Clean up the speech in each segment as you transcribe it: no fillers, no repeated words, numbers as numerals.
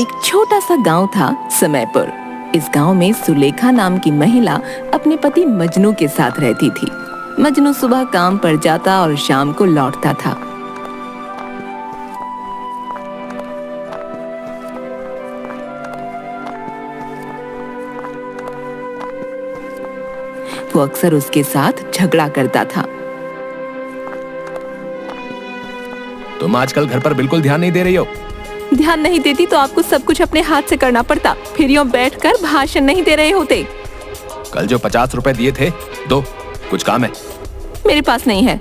एक छोटा सा गांव था समयपुर। इस गांव में सुलेखा नाम की महिला अपने पति मजनू के साथ रहती थी। मजनू सुबह काम पर जाता और शाम को लौटता था। वो अक्सर उसके साथ झगड़ा करता था। तुम आजकल घर पर बिल्कुल ध्यान नहीं दे रही हो। ध्यान नहीं देती तो आपको सब कुछ अपने हाथ से करना पड़ता, फिर यूं बैठकर भाषण नहीं दे रहे होते। कल जो 50 रुपए दिए थे दो, कुछ काम है। मेरे पास नहीं है।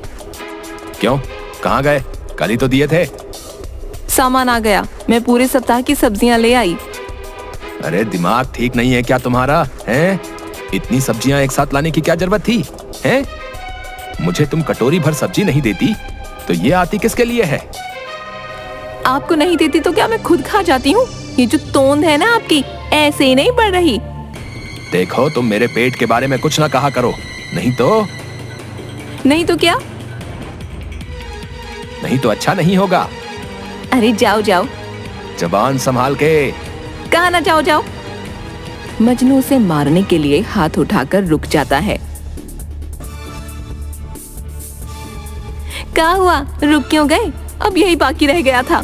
क्यों, कहाँ गए? कल ही तो दिए थे। सामान आ गया, मैं पूरे सप्ताह की सब्जियां ले आई। अरे दिमाग ठीक नहीं है क्या तुम्हारा? हैं? इतनी सब्जियां एक साथ लाने की क्या जरूरत थी? हैं? मुझे तुम कटोरी भर सब्जी नहीं देती तो ये आती किसके लिए है? आपको नहीं देती तो क्या मैं खुद खा जाती हूँ? ये जो तोंद है ना आपकी, ऐसे ही नहीं बढ़ रही। देखो तुम मेरे पेट के बारे में कुछ ना कहा करो, नहीं तो क्या? नहीं तो अच्छा नहीं होगा। अरे जाओ जाओ। जबान संभाल के। कहा ना जाओ जाओ। मजनू उसे मारने के लिए हाथ उठाकर रुक जाता है। क्या हुआ, रुक क्यों गए? अब यही बाकी रह गया था।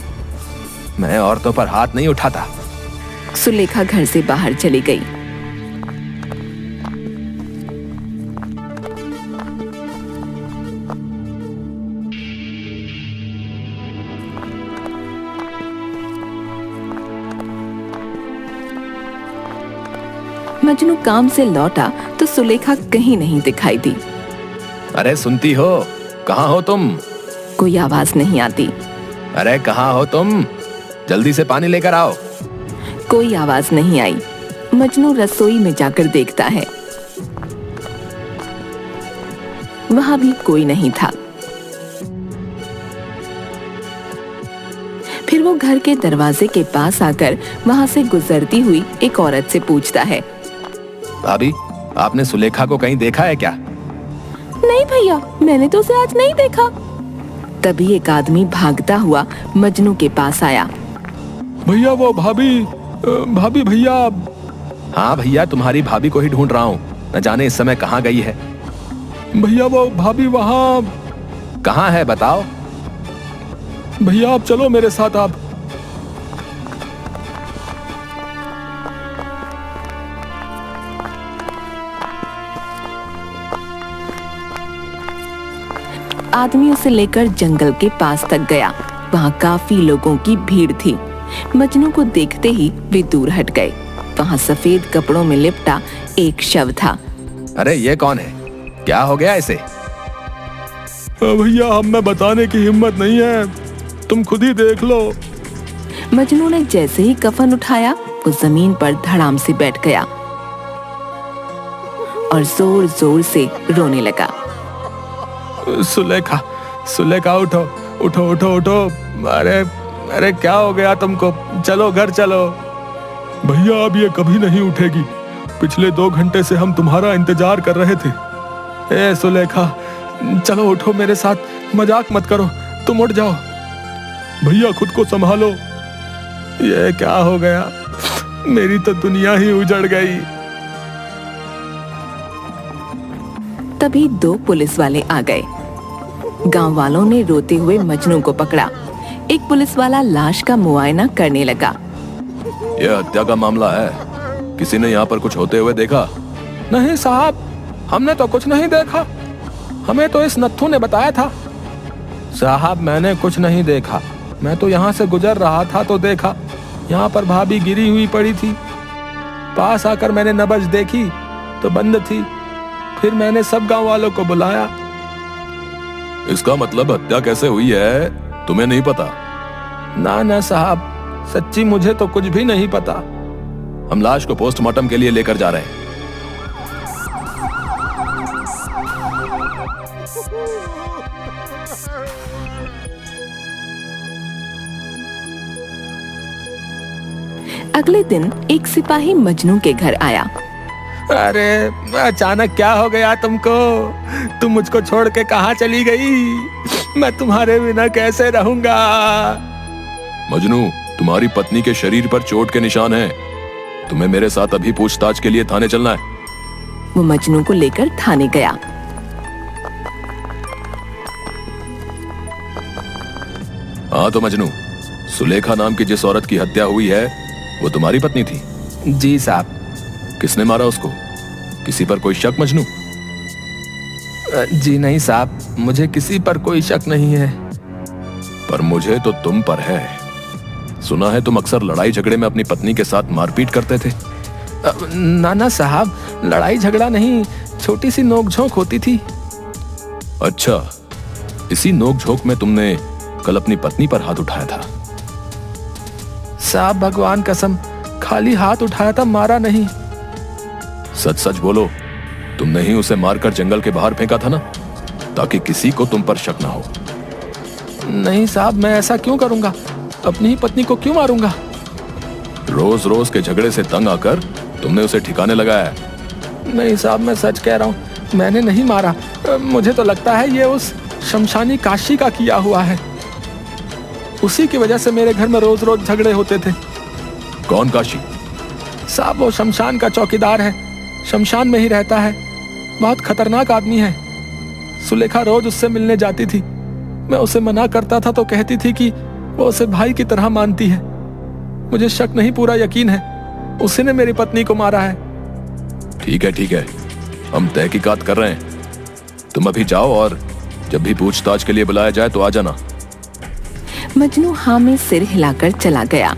मैं औरतों पर हाथ नहीं उठाता। सुलेखा घर से बाहर चली गई। मजनू काम से लौटा तो सुलेखा कहीं नहीं दिखाई दी। अरे सुनती हो? कहाँ हो तुम? कोई आवाज नहीं आती। अरे कहाँ हो तुम? जल्दी से पानी लेकर आओ। कोई आवाज नहीं आई। मजनू रसोई में जाकर देखता है, वहां भी कोई नहीं था। फिर वो घर के दरवाजे के पास आकर वहां से गुजरती हुई एक औरत से पूछता है, भाभी, आपने सुलेखा को कहीं देखा है क्या? नहीं भैया, मैंने तो उसे आज नहीं देखा। तभी एक आदमी भागता हुआ मजनू के पास आया। भैया वो भाभी भैया। हाँ भैया, तुम्हारी भाभी को ही ढूंढ रहा हूँ, न जाने इस समय कहाँ गई है। भैया वो भाभी वहाँ। कहाँ है बताओ। भैया आप चलो मेरे साथ। आप आदमी उसे लेकर जंगल के पास तक गया। वहाँ काफी लोगों की भीड़ थी। मजनू को देखते ही वे दूर हट गए। वहाँ सफेद कपड़ों में लिपटा एक शव था। अरे ये कौन है? क्या हो गया इसे? भैया हमें बताने की हिम्मत नहीं है, तुम खुद ही देख लो। मजनू ने जैसे ही कफन उठाया वो जमीन पर धड़ाम से बैठ गया और जोर जोर से रोने लगा। सुलेखा उठो उठो उठो उठो। अरे क्या हो गया तुमको? चलो घर चलो। भैया अब ये कभी नहीं उठेगी। पिछले 2 घंटे से हम तुम्हारा इंतजार कर रहे थे। ए सुलेखा, चलो उठो मेरे साथ, मजाक मत करो, तुम उठ जाओ। भैया खुद को संभालो। ये क्या हो गया? मेरी तो दुनिया ही उजड़ गई। तभी 2 पुलिस वाले आ गए। गांव वालों ने रोते हुए मजनू को पकड़ा। एक पुलिस वाला लाश का मुआयना करने लगा। यह हत्या का मामला है, किसी ने यहाँ पर कुछ होते हुए देखा? नहीं साहब, हमने तो कुछ नहीं देखा, हमें तो इस नत्थू ने बताया था। साहब मैंने कुछ नहीं देखा, मैं तो यहाँ से गुजर रहा था तो देखा, यहाँ पर भाभी गिरी हुई पड़ी थी। पास आकर मैंने नब्ज देखी तो बंद थी, फिर मैंने सब गांव वालों को बुलाया। इसका मतलब हत्या कैसे हुई है तुम्हें नहीं पता? ना साहब, सच्ची मुझे तो कुछ भी नहीं पता। हम लाश को पोस्टमार्टम के लिए लेकर जा रहे हैं। अगले दिन एक सिपाही मजनू के घर आया। अरे अचानक क्या हो गया तुमको? तुम मुझको छोड़ के कहाँ चली गई? मैं तुम्हारे बिना कैसे रहूंगा? मजनू, तुम्हारी पत्नी के शरीर पर चोट के निशान हैं। तुम्हें मेरे साथ अभी पूछताछ के लिए थाने चलना है। वो मजनू को लेकर थाने गया। हाँ तो मजनू, सुलेखा नाम की जिस औरत की हत्या हुई है वो तुम्हारी पत्नी थी? जी साहब। किसने मारा उसको? किसी पर कोई शक मजनू? जी नहीं साहब, मुझे किसी पर कोई शक नहीं है। पर मुझे तो तुम पर है। सुना है तुम अक्सर लड़ाई झगड़े में अपनी पत्नी के साथ मारपीट करते थे। ना साहब, लड़ाई झगड़ा नहीं, छोटी सी नोकझोंक होती थी। अच्छा, इसी नोकझोंक में तुमने कल अपनी पत्नी पर हाथ उठाया था? साहब भगवान कसम, खाली हाथ उठाया था, मारा नहीं। सच सच बोलो, तुमने ही उसे मारकर जंगल के बाहर फेंका था ना, ताकि किसी को तुम पर शक ना हो। नहीं साहब, मैं ऐसा क्यों करूंगा? अपनी ही पत्नी को क्यों मारूंगा? रोज रोज के झगड़े से तंग आकर तुमने उसे ठिकाने लगाया है। नहीं साहब, मैं सच कह रहा हूँ, मैंने नहीं मारा। मुझे तो लगता है ये उस शमशानी काशी का किया हुआ है। उसी की वजह से मेरे घर में रोज रोज झगड़े होते थे। कौन काशी? साहब वो शमशान का चौकीदार है, शमशान में ही रहता है। बहुत खतरनाक आदमी है। सुलेखा रोज उससे मिलने जाती थी। मैं उसे मना करता था तो कहती थी कि वो उसे भाई की तरह मानती है। मुझे शक नहीं, पूरा यकीन है, उसी ने मेरी पत्नी को मारा है। ठीक है, हम तहकीकात कर रहे हैं। तुम अभी जाओ और जब भी पूछताछ के लिए बुलाया जाए तो आ जाना। मजनू हाँ में सिर हिलाकर चला गया।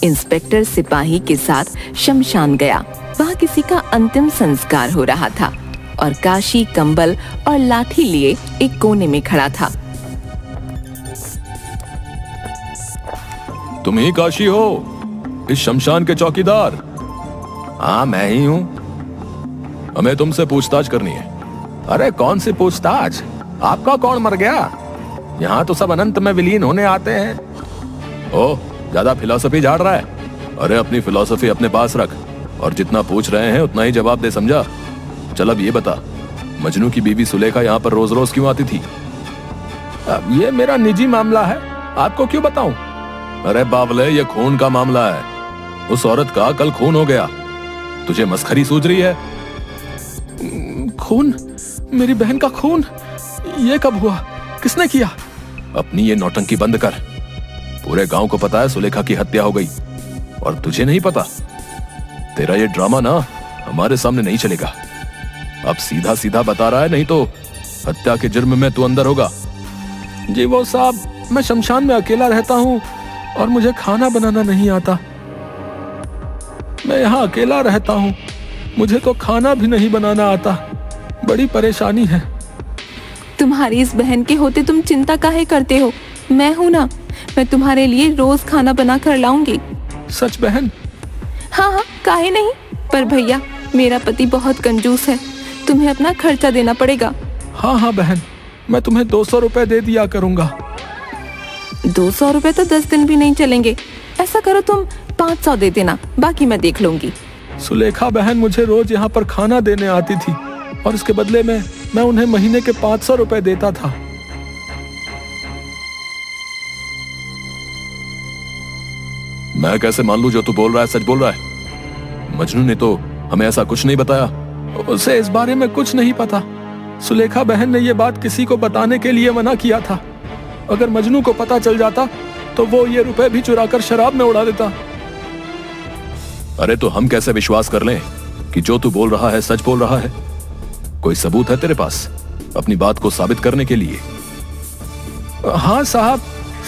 इंस्पेक्टर सिपाही के साथ शमशान गया। वहाँ किसी का अंतिम संस्कार हो रहा था और काशी कंबल और लाठी लिए एक कोने में खड़ा था। तुम ही काशी हो, इस शमशान के चौकीदार? हाँ मैं ही हूँ। हमें तुमसे पूछताछ करनी है। अरे कौन सी पूछताछ? आपका कौन मर गया? यहाँ तो सब अनंत में विलीन होने आते हैं। ओ, ज्यादा फिलॉसफी झाड़ रहा है? अरे अपनी फिलॉसफी अपने पास रख और जितना पूछ रहे हैं उतना ही जवाब दे, समझा? चल अब ये बता, मजनू की बीवी सुलेखा यहाँ पर रोज रोज क्यों आती थी? अब ये मेरा निजी मामला है, आपको क्यों बताऊं? अरे बावले, ये खून का मामला है। उस औरत का कल खून हो गया, तुझे मस्खरी सूझ रही है? खून? मेरी बहन का खून? ये कब हुआ? किसने किया? अपनी ये नौटंकी बंद कर। पूरे गांव को पता है सुलेखा की हत्या हो गई और तुझे नहीं पता। तेरा ये ड्रामा ना हमारे सामने नहीं चलेगा। अब सीधा सीधा बता रहा है, नहीं तो हत्या के जुर्म में तू अंदर होगा। जी वो साहब, मैं शमशान में अकेला रहता हूँ और मुझे खाना बनाना नहीं आता। मैं यहाँ अकेला रहता हूँ, मुझे तो खाना भी नहीं बनाना आता। बड़ी परेशानी है। तुम्हारी इस बहन के होते तुम चिंता काहे करते हो? मैं हूं ना, मैं तुम्हारे लिए रोज खाना बना कर लाऊंगी। सच बहन? हाँ, काहे नहीं। पर भैया, मेरा पति बहुत कंजूस है, तुम्हें अपना खर्चा देना पड़ेगा। हाँ बहन, मैं तुम्हें 200 रुपए दे दिया करूंगा। 200 रुपए तो 10 दिन भी नहीं चलेंगे। ऐसा करो तुम 500 दे देना, बाकी मैं देख लूंगी। सुलेखा बहन मुझे रोज यहाँ पर खाना देने आती थी और इसके बदले में मैं उन्हें महीने के 500 रुपए देता था। मैं कैसे मान लूं जो तू बोल रहा है सच बोल रहा है? मजनू ने तो हमें ऐसा कुछ नहीं बताया। उसे इस बारे में कुछ नहीं पता। सुलेखा बहन ने ये बात किसी को बताने के लिए मना किया था। अगर मजनू को पता चल जाता तो वो ये रुपए भी चुराकर शराब में उड़ा देता। अरे तो हम कैसे विश्वास कर लें कि जो तू बोल रहा है सच बोल रहा है? कोई सबूत है तेरे पास अपनी बात को साबित करने के लिए? हाँ साहब,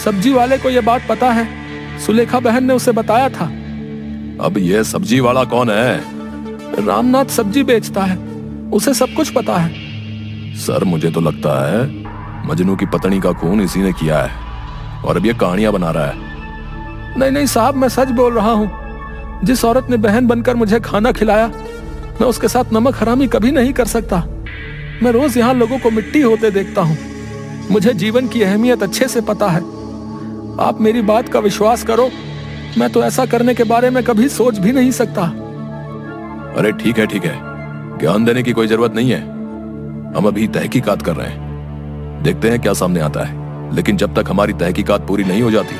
सब्जी वाले को यह बात पता है। सुलेखा बहन ने उसे बताया था। अब ये सब्जी वाला कौन है? रामनाथ सब्जी बेचता है, उसे सब कुछ पता है। सर मुझे तो लगता है मजनू की पत्नी का खून इसी ने किया है और अब ये कहानियां बना रहा है। नहीं साहब, मैं सच बोल रहा हूँ। जिस औरत ने बहन बनकर मुझे खाना खिलाया, मैं उसके साथ नमक हरामी कभी नहीं कर सकता। मैं रोज यहाँ लोगों को मिट्टी होते देखता हूँ। मुझे जीवन की अहमियत अच्छे से पता है। आप मेरी बात का विश्वास करो, मैं तो ऐसा करने के बारे में कभी सोच भी नहीं सकता। अरे ठीक है, ज्ञान देने की कोई जरूरत नहीं है। हम अभी तहकीकात कर रहे हैं, देखते हैं क्या सामने आता है। लेकिन जब तक हमारी तहकीकात पूरी नहीं हो जाती,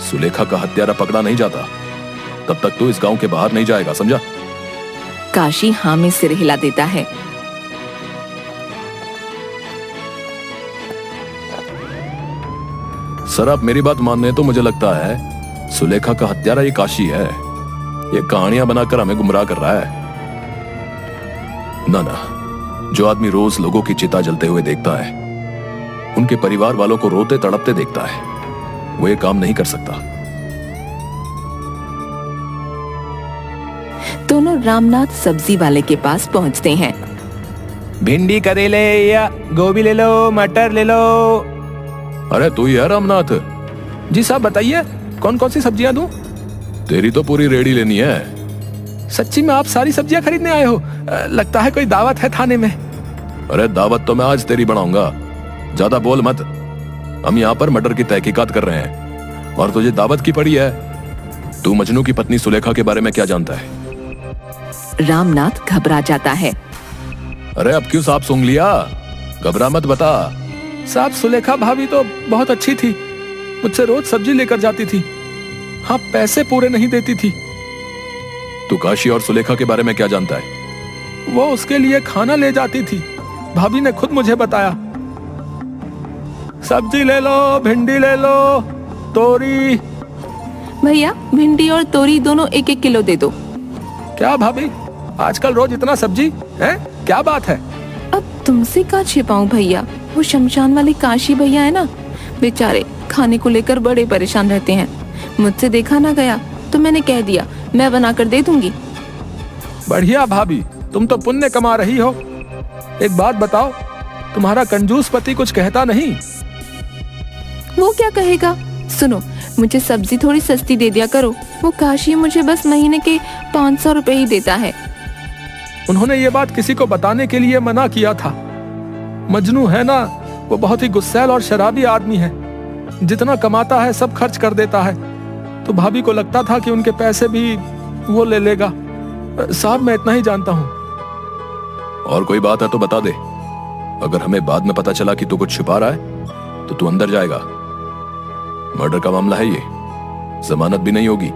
सुलेखा का हत्यारा पकड़ा नहीं जाता, तब तक तू इस गांव के बाहर नहीं जाएगा, समझा? काशी हाँ में सिर हिला देता है। सर, आप मेरी बात मान रहे तो मुझे लगता है सुलेखा का हत्यारा ये काशी है। ये कहानियां बनाकर हमें गुमराह कर रहा है। ना, जो आदमी रोज लोगों की चिता जलते हुए देखता है, उनके परिवार वालों को रोते तड़पते देखता है, वो ये काम नहीं कर सकता। दोनों रामनाथ सब्जी वाले के पास पहुंचते हैं। भिंडी, करेले या गोभी ले लो, मटर ले लो। अरे तू ही है रामनाथ? जी साहब, बताइए कौन कौन सी सब्जियां दूं? तेरी तो पूरी रेडी लेनी है। सच्ची में आप सारी सब्जियां खरीदने आए हो? लगता है कोई दावत है थाने में। अरे दावत तो मैं आज तेरी बनाऊंगा, ज्यादा बोल मत। हम यहाँ पर मटर की तहकीकात कर रहे हैं और तुझे दावत की पड़ी है। तू मजनू की पत्नी सुलेखा के बारे में क्या जानता है? रामनाथ घबरा जाता है। अरे अब क्यों सांप सूंघ लिया? घबरा मत, बता। साहब, सुलेखा भाभी तो बहुत अच्छी थी, मुझसे रोज सब्जी लेकर जाती थी। हाँ, पैसे पूरे नहीं देती थी। तू काशी और सुलेखा के बारे में क्या जानता है? वो उसके लिए खाना ले जाती थी, भाभी ने खुद मुझे बताया। सब्जी ले लो, भिंडी ले लो, तोरी। भैया, भिंडी और तोरी दोनों 1-1 किलो दे दो। क्या भाभी, आजकल रोज इतना सब्जी है? क्या बात है? अब तुमसे क्या छिपाऊं भैया, वो शमशान वाले काशी भैया है ना, बेचारे खाने को लेकर बड़े परेशान रहते हैं। मुझसे देखा ना गया तो मैंने कह दिया मैं बनाकर दे दूंगी। बढ़िया भाभी, तुम तो पुण्य कमा रही हो। एक बात बताओ, तुम्हारा कंजूस पति कुछ कहता नहीं? वो क्या कहेगा? सुनो, मुझे सब्जी थोड़ी सस्ती दे दिया करो। वो काशी मुझे बस महीने के 500 रुपए ही देता है। उन्होंने ये बात किसी को बताने के लिए मना किया था। मजनू है ना, वो बहुत ही गुस्सैल और शराबी आदमी है। जितना कमाता है सब खर्च कर देता है। तो भाभी को लगता था कि उनके पैसे भी वो ले लेगा। साहब, मैं इतना ही जानता हूँ। और कोई बात है तो बता दे। अगर हमें बाद में पता चला कि तू कुछ छुपा रहा है तो तू अंदर जाएगा। मर्डर का मामला है ये, जमानत भी नहीं होगी।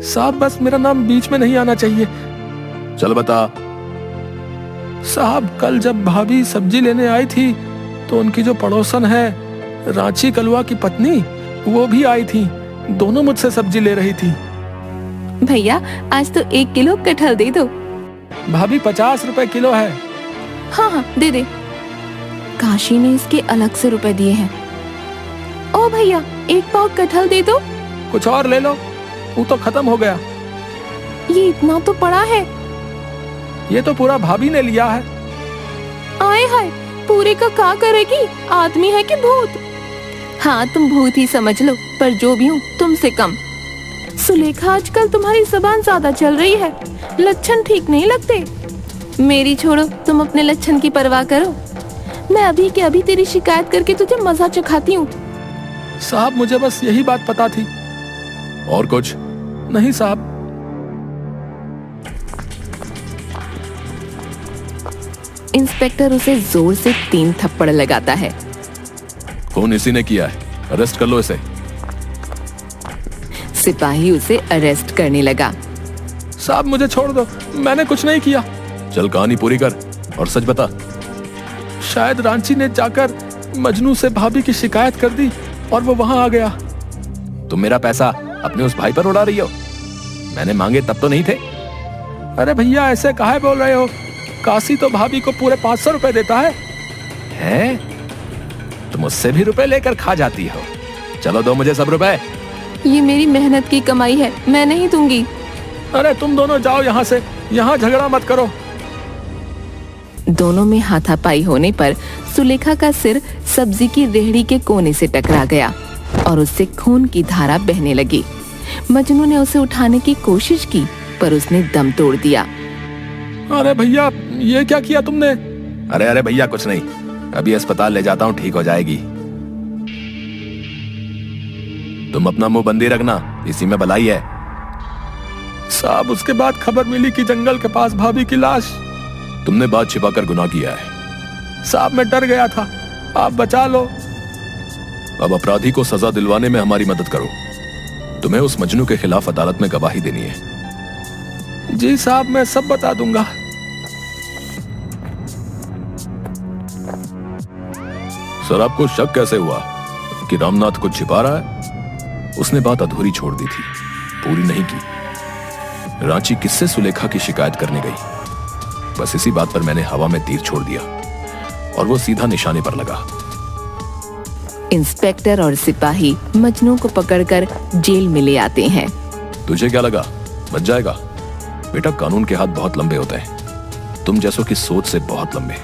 साहब, बस मेरा नाम बीच में नहीं आना चाहिए। चल बता। साहब, कल जब भाभी सब्जी लेने आई थी तो उनकी जो पड़ोसन है, रांची कलवा की पत्नी, वो भी आई थी। दोनों मुझसे सब्जी ले रही थी। भैया, आज तो 1 किलो कटहल दे दो। भाभी, 50 रुपए किलो है। हाँ, दे दे। काशी ने इसके अलग से रुपए दिए हैं। ओ भैया, 1 पाव कटहल दे दो। कुछ और ले लो, वो तो खत्म हो गया। ये इतना तो पड़ा है। ये तो पूरा भाभी ने लिया है। आए हाय, पूरे का क्या करेगी? आदमी है कि भूत? हाँ, तुम भूत ही समझ लो, पर जो भी हूँ तुमसे कम। सुलेखा, आजकल तुम्हारी जुबान ज्यादा चल रही है, लक्षण ठीक नहीं लगते। मेरी छोड़ो, तुम अपने लक्षण की परवाह करो। मैं अभी के अभी तेरी शिकायत करके तुझे मजा चखाती हूँ। साहब, मुझे बस यही बात पता थी। और कुछ? नहीं साहब। इंस्पेक्टर उसे जोर से 3 थप्पड़ लगाता है। खून इसी ने किया है, अरेस्ट कर लो इसे। सिपाही उसे अरेस्ट करने लगा। साहब, मुझे छोड़ दो, मैंने कुछ नहीं किया। चल कहानी पूरी कर और सच बता। शायद रांची ने जाकर मजनू से भाभी की शिकायत कर दी और वो वहां आ गया। तुम मेरा पैसा अपने उस भाई पर उड़ा रही हो? मैंने मांगे तब तो नहीं थे। अरे भैया, ऐसे काहे बोल रहे हो? काशी तो भाभी को पूरे 500 रुपए देता है। हैं? तुम उससे भी रुपए लेकर खा जाती हो। चलो दो मुझे सब रुपए। ये मेरी मेहनत की कमाई है, मैं नहीं दूंगी। अरे तुम दोनों जाओ यहाँ से, यहाँ झगड़ा मत करो। दोनों में हाथापाई होने पर सुलेखा का सिर सब्जी की रेहड़ी के कोने से टकरा गया और उससे खून की धारा बहने लगी। मजनू ने उसे उठाने की कोशिश की पर उसने दम तोड़ दिया। अरे भैया, ये क्या किया तुमने? अरे भैया, कुछ नहीं, अभी अस्पताल ले जाता हूँ, ठीक हो जाएगी। तुम अपना मुंह बंदी रखना, इसी में भलाई है। साहब, उसके बाद खबर मिली कि जंगल के पास भाभी की लाश। तुमने बात छिपाकर गुनाह किया है। साहब मैं डर गया था, आप बचा लो। अब अपराधी को सजा दिलवाने में हमारी मदद करो। तुम्हें उस मजनू के खिलाफ अदालत में गवाही देनी है। जी साहब, मैं सब बता दूंगा। सर, आपको शक कैसे हुआ कि रामनाथ कुछ छिपा रहा है? उसने बात अधूरी छोड़ दी थी, पूरी नहीं की। रांची किससे सुलेखा की शिकायत करने गई? बस इसी बात पर मैंने हवा में तीर छोड़ दिया और वो सीधा निशाने पर लगा। इंस्पेक्टर और सिपाही मजनू को पकड़कर जेल में ले आते हैं। तुझे क्या लगा बच जाएगा? बेटा, कानून के हाथ बहुत लंबे होते हैं, तुम जैसों की सोच से बहुत लंबे।